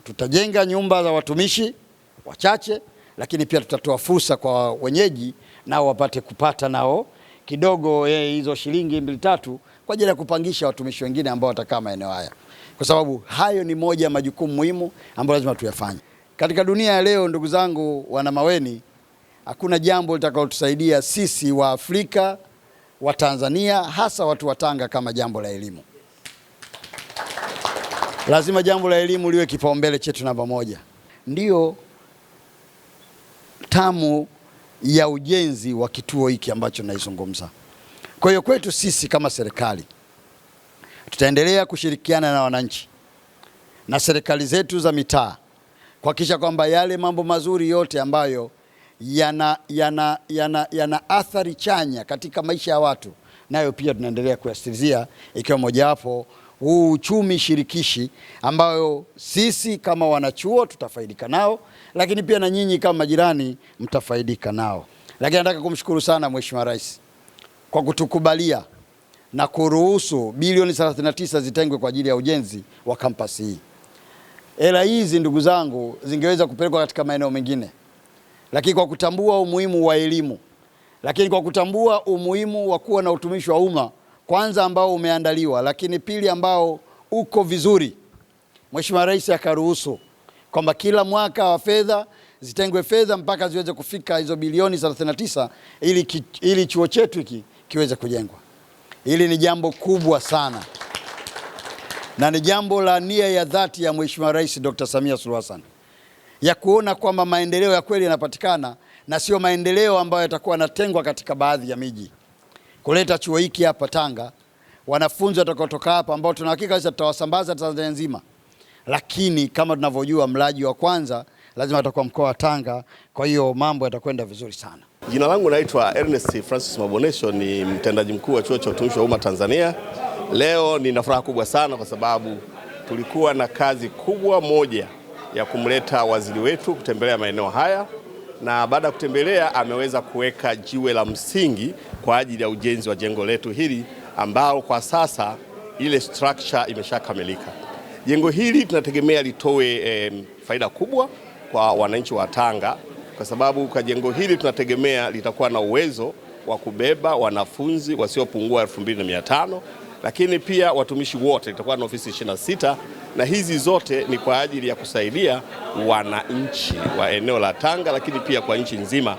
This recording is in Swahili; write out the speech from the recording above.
Tutajenga nyumba za watumishi wachache, lakini pia tutatoa fursa kwa wenyeji nao wapate kupata nao kidogo hizo shilingi 2-3 kwa ajili ya kupangisha watumishi wengine ambao watakaa maeneo haya, kwa sababu hayo ni moja ya majukumu muhimu ambayo lazima tuyafanye. Katika dunia ya leo, ndugu zangu wana Maweni, hakuna jambo litakalotusaidia sisi wa Afrika, wa Tanzania, hasa watu wa Tanga kama jambo la elimu. Lazima jambo la elimu liwe kipaumbele chetu namba 1. Ndio tamu ya ujenzi wa kituo hiki ambacho naizungumza. Kwa hiyo kwetu sisi kama serikali tutaendelea kushirikiana na wananchi na serikali zetu za mitaa kuhakikisha kwamba yale mambo mazuri yote ambayo yana athari chanya katika maisha ya watu, nayo pia tunaendelea kuyasisitizia, ikiwa mojawapo huu uchumi shirikishi ambayo sisi kama wanachuo tutafaidika nao, lakini pia na nyinyi kama majirani mtafaidika nao. Lakini nataka kumshukuru sana Mheshimiwa Rais kwa kutukubalia na kuruhusu bilioni 39 zitengwe kwa ajili ya ujenzi wa kampasi hii. Hela hizi ndugu zangu zingeweza kupelekwa katika maeneo mengine, lakini kwa kutambua umuhimu wa elimu, lakini kwa kutambua umuhimu wa kuwa na utumishi wa umma kwanza ambao umeandaliwa, lakini pili ambao uko vizuri, Mheshimiwa Rais akaruhusu kwamba kila mwaka wa fedha zitengwe fedha mpaka ziweze kufika hizo bilioni 39 ili chuo chetu hiki kiweze kujengwa. Hili ni jambo kubwa sana na ni jambo la nia ya dhati ya Mheshimiwa Rais Dr. Samia Suluhu Hassan ya kuona kwamba maendeleo ya kweli yanapatikana na sio maendeleo ambayo yatakuwa yanatengwa katika baadhi ya miji. Kuleta chuo hiki hapa Tanga, wanafunzi watakaotoka hapa ambao tuna hakika tutawasambaza Tanzania nzima, lakini kama tunavyojua mlaji wa kwanza lazima atakuwa mkoa wa Tanga. Kwa hiyo mambo yatakwenda vizuri sana. Jina langu naitwa Ernest Francis Mabonesho, ni mtendaji mkuu wa Chuo cha Utumishi wa Umma Tanzania. Leo nina furaha kubwa sana kwa sababu tulikuwa na kazi kubwa moja ya kumleta waziri wetu kutembelea maeneo haya, na baada ya kutembelea ameweza kuweka jiwe la msingi kwa ajili ya ujenzi wa jengo letu hili ambao kwa sasa ile structure imeshakamilika. Jengo hili tunategemea litoe faida kubwa kwa wananchi wa Tanga, kwa sababu kwa jengo hili tunategemea litakuwa na uwezo wa kubeba wanafunzi wasiopungua 2500, lakini pia watumishi wote, litakuwa na ofisi 26, na hizi zote ni kwa ajili ya kusaidia wananchi wa eneo la Tanga, lakini pia kwa nchi nzima.